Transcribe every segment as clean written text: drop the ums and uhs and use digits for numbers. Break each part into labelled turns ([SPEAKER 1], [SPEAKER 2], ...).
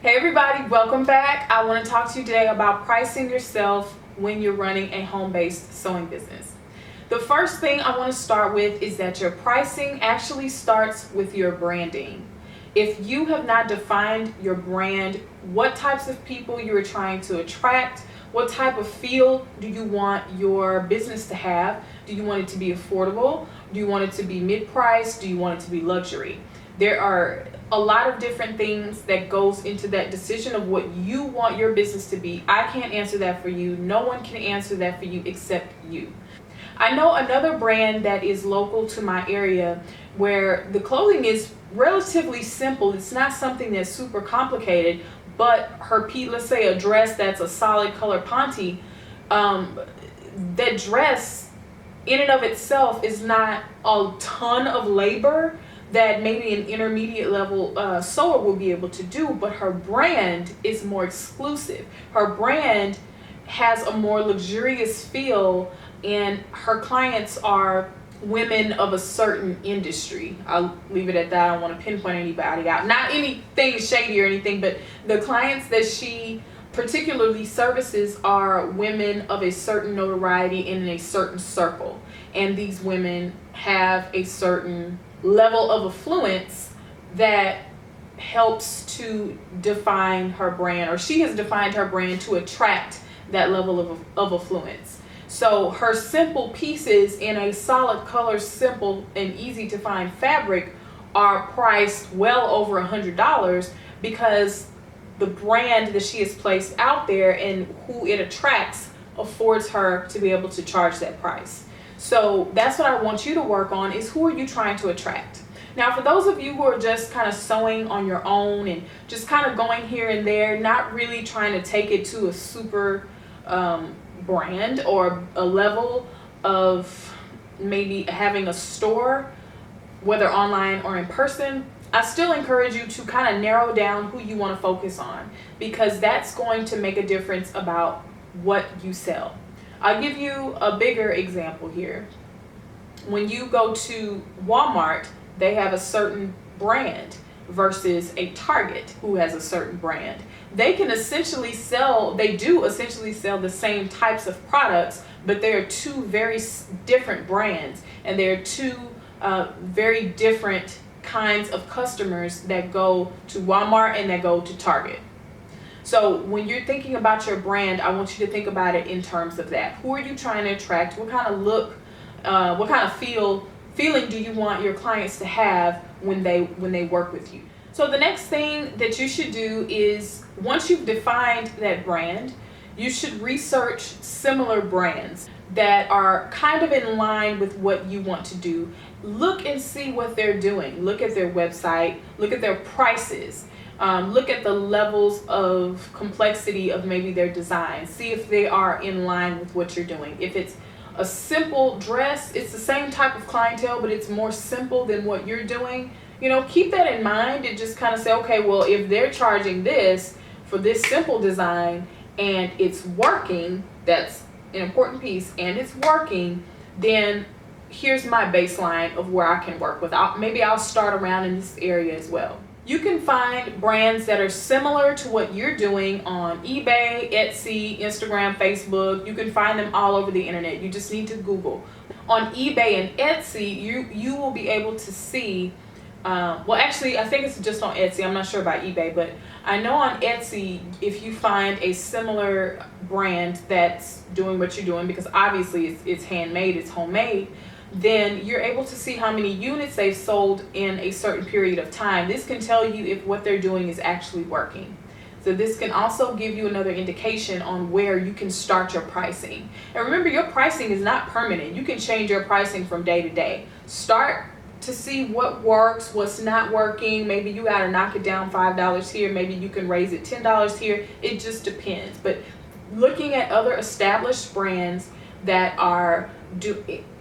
[SPEAKER 1] Hey everybody, welcome back. I want to talk to you today about pricing yourself when you're running a home-based sewing business. The first thing I want to start with is that your pricing actually starts with your branding. If you have not defined your brand, what types of people you are trying to attract, what type of feel do you want your business to have? Do you want it to be affordable? Do you want it to be mid-price? Do you want it to be luxury? There are a lot of different things that goes into that decision of what you want your business to be. I can't answer that for you. No one can answer that for you except you. I know another brand that is local to my area where the clothing is relatively simple. It's not something that's super complicated, but her piece, let's say a dress that's a solid color ponte, that dress in and of itself is not a ton of labor that maybe an intermediate level sewer will be able to do, but her brand is more exclusive. Her brand has a more luxurious feel, and her clients are women of a certain industry. I'll leave it at that. I don't want to pinpoint anybody out. Not anything shady or anything, but the clients that she particularly services are women of a certain notoriety in a certain circle. And these women have a certain level of affluence that helps to define her brand, or she has defined her brand to attract that level of affluence. So her simple pieces in a solid color, simple and easy to find fabric are priced well over $100 because the brand that she has placed out there and who it attracts affords her to be able to charge that price. So that's what I want you to work on, is who are you trying to attract? Now, for those of you who are just kind of sewing on your own and just kind of going here and there, not really trying to take it to a super brand or a level of maybe having a store, whether online or in person, I still encourage you to kind of narrow down who you want to focus on, because that's going to make a difference about what you sell. I'll give you a bigger example here. When you go to Walmart, they have a certain brand versus a Target who has a certain brand. They can essentially sell, they do essentially sell the same types of products, but they are two very different brands, and they are two very different kinds of customers that go to Walmart and that go to Target. So when you're thinking about your brand, I want you to think about it in terms of that. Who are you trying to attract? What kind of look, what kind of feeling do you want your clients to have when they work with you? So the next thing that you should do is, once you've defined that brand, you should research similar brands that are kind of in line with what you want to do. Look and see what they're doing. Look at their website, look at their prices. Look at the levels of complexity of maybe their design. See if they are in line with what you're doing. If it's a simple dress, it's the same type of clientele, but it's more simple than what you're doing. You know, keep that in mind and just kind of say, okay, well, if they're charging this for this simple design and it's working, that's an important piece, and it's working, then here's my baseline of where I can work with. Maybe I'll start around in this area as well. You can find brands that are similar to what you're doing on eBay, Etsy, Instagram, Facebook. You can find them all over the internet. You just need to Google. On eBay and Etsy, you will be able to see, well, actually, I think it's just on Etsy. I'm not sure about eBay, but I know on Etsy, if you find a similar brand that's doing what you're doing, because obviously it's handmade, it's homemade, then you're able to see how many units they've sold in a certain period of time. This can tell you if what they're doing is actually working. So this can also give you another indication on where you can start your pricing. And remember, your pricing is not permanent. You can change your pricing from day to day. Start to see what works, what's not working. Maybe you gotta knock it down $5 here. Maybe you can raise it $10 here. It just depends. But looking at other established brands that are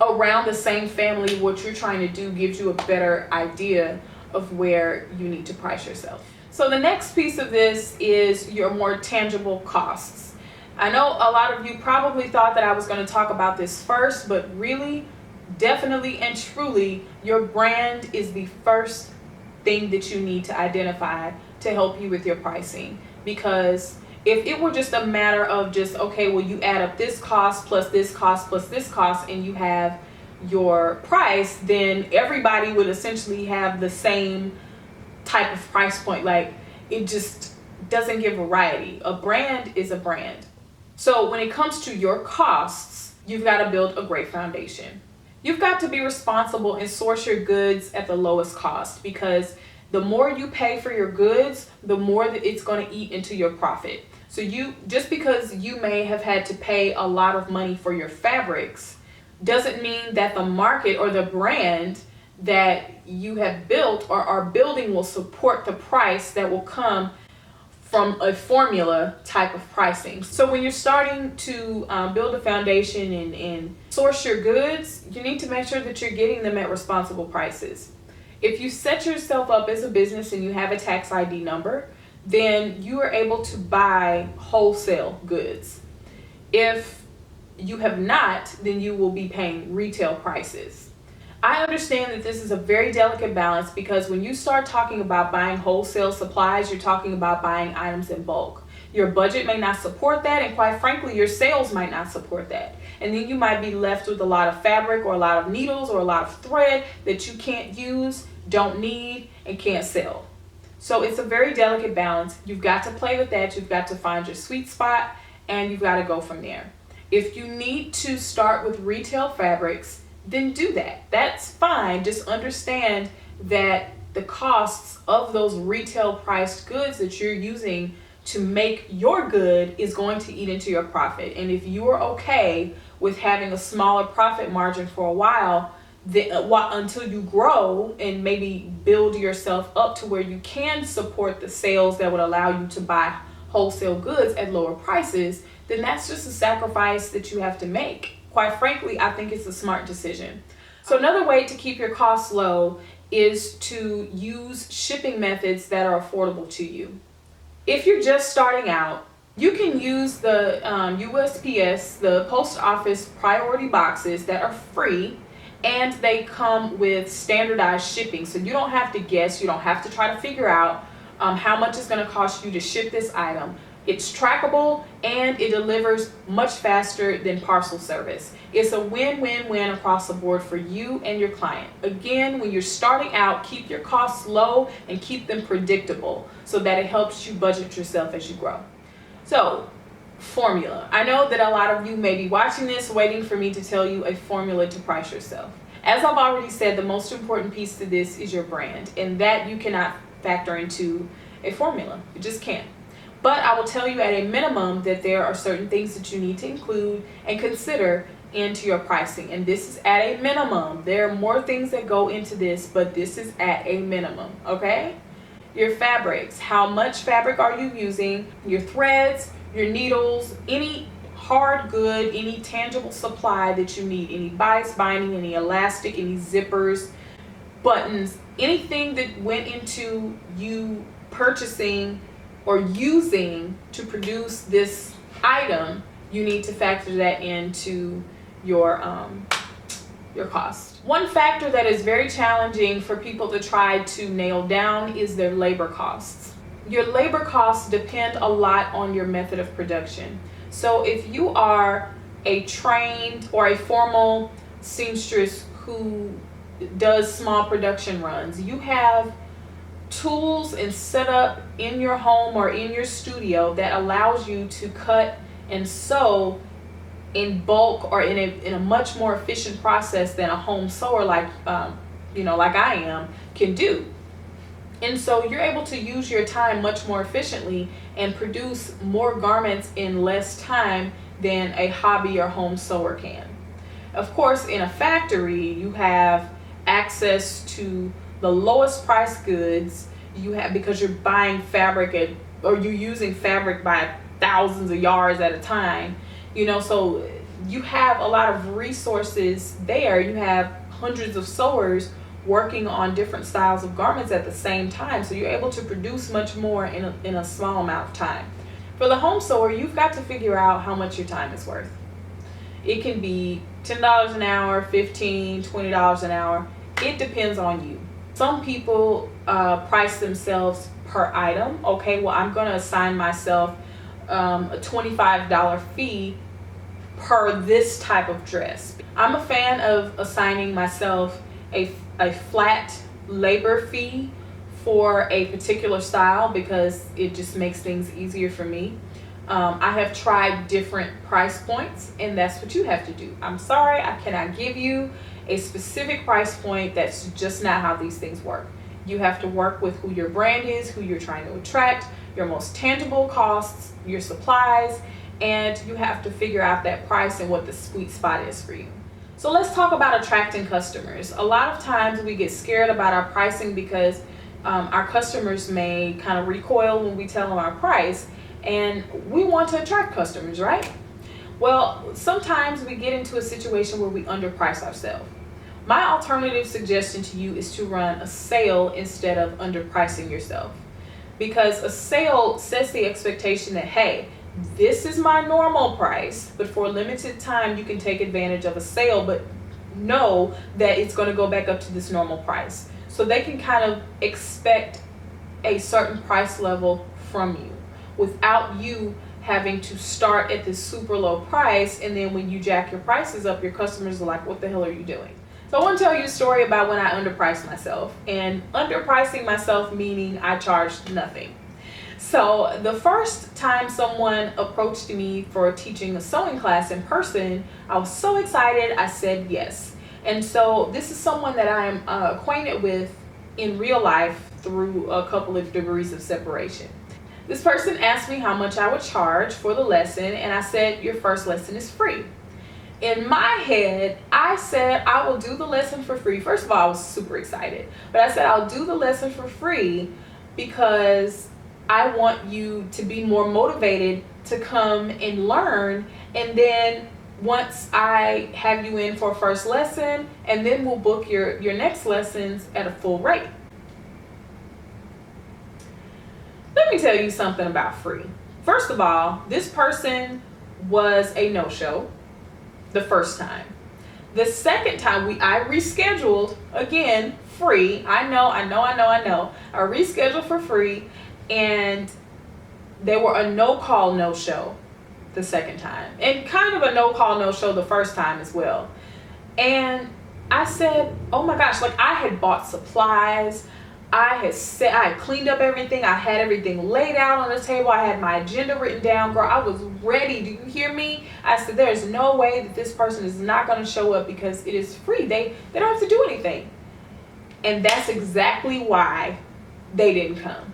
[SPEAKER 1] around the same family, what you're trying to do gives you a better idea of where you need to price yourself. So the next piece of this is your more tangible costs. I know a lot of you probably thought that I was going to talk about this first, but really, definitely and truly, your brand is the first thing that you need to identify to help you with your pricing, because if it were just a matter of just, okay, well, you add up this cost plus this cost plus this cost and you have your price, then everybody would essentially have the same type of price point. Like, it just doesn't give variety. A brand is a brand. So when it comes to your costs, you've got to build a great foundation. You've got to be responsible and source your goods at the lowest cost, because the more you pay for your goods, the more that it's going to eat into your profit. So just because you may have had to pay a lot of money for your fabrics doesn't mean that the market or the brand that you have built or are building will support the price that will come from a formula type of pricing. So when you're starting to build a foundation and source your goods, you need to make sure that you're getting them at responsible prices. If you set yourself up as a business and you have a tax ID number, then you are able to buy wholesale goods. If you have not, then you will be paying retail prices. I understand that this is a very delicate balance, because when you start talking about buying wholesale supplies, you're talking about buying items in bulk. Your budget may not support that, and quite frankly, your sales might not support that. And then you might be left with a lot of fabric or a lot of needles or a lot of thread that you can't use, don't need, and can't sell. So it's a very delicate balance. You've got to play with that. You've got to find your sweet spot, and you've got to go from there. If you need to start with retail fabrics, then do that. That's fine. Just understand that the costs of those retail priced goods that you're using to make your good is going to eat into your profit. And if you are okay with having a smaller profit margin for a while, until you grow and maybe build yourself up to where you can support the sales that would allow you to buy wholesale goods at lower prices, then that's just a sacrifice that you have to make. Quite frankly, I think it's a smart decision. So another way to keep your costs low is to use shipping methods that are affordable to you. If you're just starting out, you can use the USPS, the post office priority boxes that are free, and they come with standardized shipping. So you don't have to guess, you don't have to try to figure out how much it's going to cost you to ship this item. It's trackable and it delivers much faster than parcel service. It's a win-win-win across the board for you and your client. Again, when you're starting out, keep your costs low and keep them predictable so that it helps you budget yourself as you grow. So, formula. I know that a lot of you may be watching this waiting for me to tell you a formula to price yourself. As I've already said, the most important piece to this is your brand, and that you cannot factor into a formula. You just can't. But I will tell you at a minimum that there are certain things that you need to include and consider into your pricing. And this is at a minimum. There are more things that go into this, but this is at a minimum, okay? Your fabrics. How much fabric are you using? Your threads, your needles, any hard good, any tangible supply that you need, any bias binding, any elastic, any zippers, buttons, anything that went into you purchasing or using to produce this item, you need to factor that into your cost. One factor that is very challenging for people to try to nail down is their labor costs. Your labor costs depend a lot on your method of production. So if you are a trained or a formal seamstress who does small production runs, you have tools and setup in your home or in your studio that allows you to cut and sew in bulk or in a much more efficient process than a home sewer like I am can do. And so you're able to use your time much more efficiently and produce more garments in less time than a hobby or home sewer can. Of course, in a factory, you have access to the lowest price goods you have because you're buying fabric or you're using fabric by thousands of yards at a time. So you have a lot of resources there. You have hundreds of sewers working on different styles of garments at the same time. So you're able to produce much more in a small amount of time. For the home sewer, you've got to figure out how much your time is worth. It can be $10 an hour, $15, $20 an hour. It depends on you. Some people price themselves per item. Okay, well, I'm going to assign myself a $25 fee per this type of dress. I'm a fan of assigning myself a flat labor fee for a particular style because it just makes things easier for me. I have tried different price points, and that's what you have to do. I'm sorry, I cannot give you a specific price point. That's just not how these things work. You have to work with who your brand is, who you're trying to attract, your most tangible costs, your supplies, and you have to figure out that price and what the sweet spot is for you. So let's talk about attracting customers. A lot of times we get scared about our pricing because our customers may kind of recoil when we tell them our price, and we want to attract customers, right? Well, sometimes we get into a situation where we underprice ourselves. My alternative suggestion to you is to run a sale instead of underpricing yourself, because a sale sets the expectation that, hey, this is my normal price, but for a limited time you can take advantage of a sale, but know that it's going to go back up to this normal price. So they can kind of expect a certain price level from you without you having to start at this super low price, and then when you jack your prices up, your customers are like, what the hell are you doing? So I want to tell you a story about when I underpriced myself. And underpricing myself meaning I charged nothing. So the first time someone approached me for teaching a sewing class in person, I was so excited, I said yes. And so this is someone that I am acquainted with in real life through a couple of degrees of separation. This person asked me how much I would charge for the lesson, and I said, your first lesson is free. In my head, I said I will do the lesson for free. First of all, I was super excited, but I said I'll do the lesson for free because I want you to be more motivated to come and learn, and then once I have you in for a first lesson, and then we'll book your next lessons at a full rate. Let me tell you something about free. First of all, this person was a no-show the first time. The second time I rescheduled, again, free. I know. I rescheduled for free, and they were a no-call, no-show the second time, and kind of a no-call, no-show the first time as well. And I said, oh my gosh, like I had bought supplies, I had cleaned up everything, I had everything laid out on the table, I had my agenda written down, girl, I was ready. Do you hear me? I said, there's no way that this person is not going to show up because it is free. They don't have to do anything. And that's exactly why they didn't come.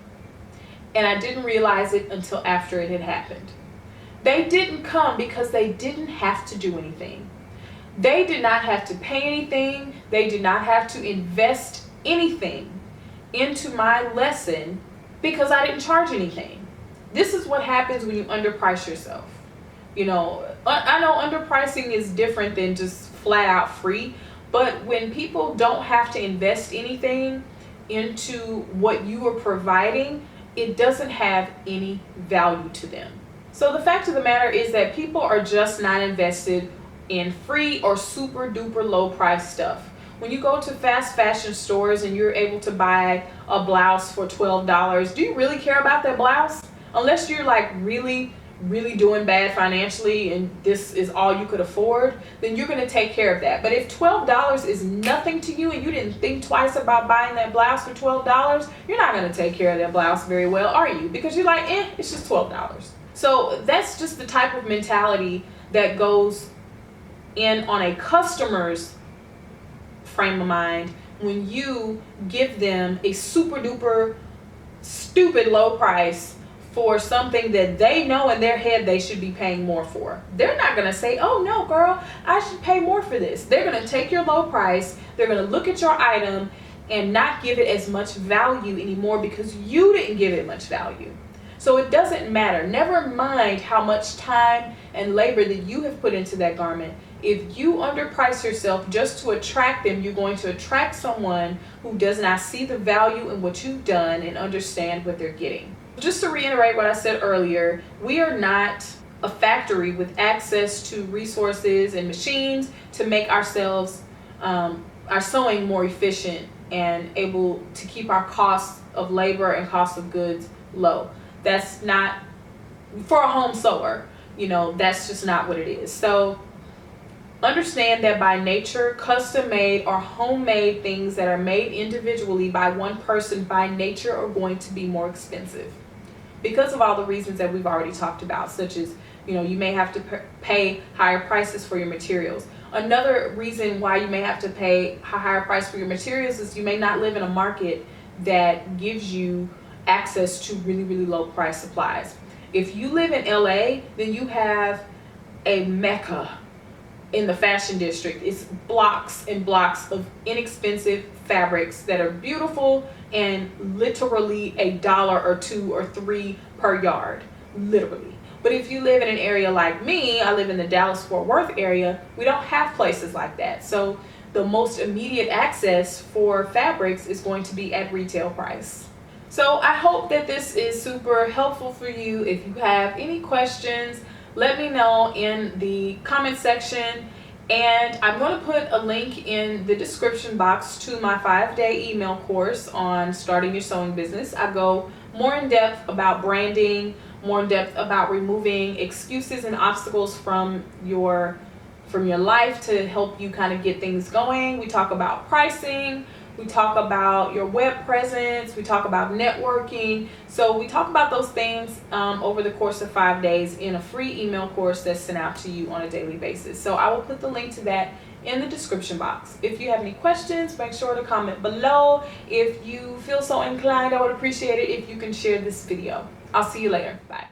[SPEAKER 1] And I didn't realize it until after it had happened. They didn't come because they didn't have to do anything. They did not have to pay anything. They did not have to invest anything into my lesson because I didn't charge anything. This is what happens when you underprice yourself. You know, I know underpricing is different than just flat out free, but when people don't have to invest anything into what you are providing, it doesn't have any value to them. So the fact of the matter is that people are just not invested in free or super duper low price stuff. When you go to fast fashion stores and you're able to buy a blouse for $12, do you really care about that blouse? Unless you're like really doing bad financially and this is all you could afford, then you're going to take care of that. But if $12 is nothing to you and you didn't think twice about buying that blouse for $12, you're not going to take care of that blouse very well, are you? Because you're like, it's just $12. So that's just the type of mentality that goes in on a customer's frame of mind when you give them a super duper stupid low price for something that they know in their head they should be paying more for. They're not going to say, oh no girl, I should pay more for this. They're going to take your low price, they're going to look at your item and not give it as much value anymore because you didn't give it much value. So it doesn't matter. Never mind how much time and labor that you have put into that garment. If you underprice yourself just to attract them, you're going to attract someone who does not see the value in what you've done and understand what they're getting. Just to reiterate what I said earlier, we are not a factory with access to resources and machines to make ourselves, our sewing more efficient and able to keep our costs of labor and cost of goods low. That's not for a home sewer, you know, that's just not what it is. So understand that by nature, custom made or homemade things that are made individually by one person by nature are going to be more expensive because of all the reasons that we've already talked about, such as, you know, you may have to pay higher prices for your materials. Another reason why you may have to pay a higher price for your materials is you may not live in a market that gives you access to really, really low price supplies. If you live in LA, then you have a mecca in the fashion district. It's blocks and blocks of inexpensive fabrics that are beautiful and literally $1 or $2 or $3 per yard, literally. But if you live in an area like me, I live in the Dallas-Fort Worth area, we don't have places like that. So the most immediate access for fabrics is going to be at retail price. So I hope that this is super helpful for you. If you have any questions, let me know in the comment section, and I'm going to put a link in the description box to my 5-day email course on starting your sewing business. I go more in depth about branding, more in depth about removing excuses and obstacles from your life to help you kind of get things going. We talk about pricing, we talk about your web presence, we talk about networking. So we talk about those things over the course of 5 days in a free email course that's sent out to you on a daily basis. So I will put the link to that in the description box. If you have any questions, make sure to comment below. If you feel so inclined, I would appreciate it if you can share this video. I'll see you later. Bye.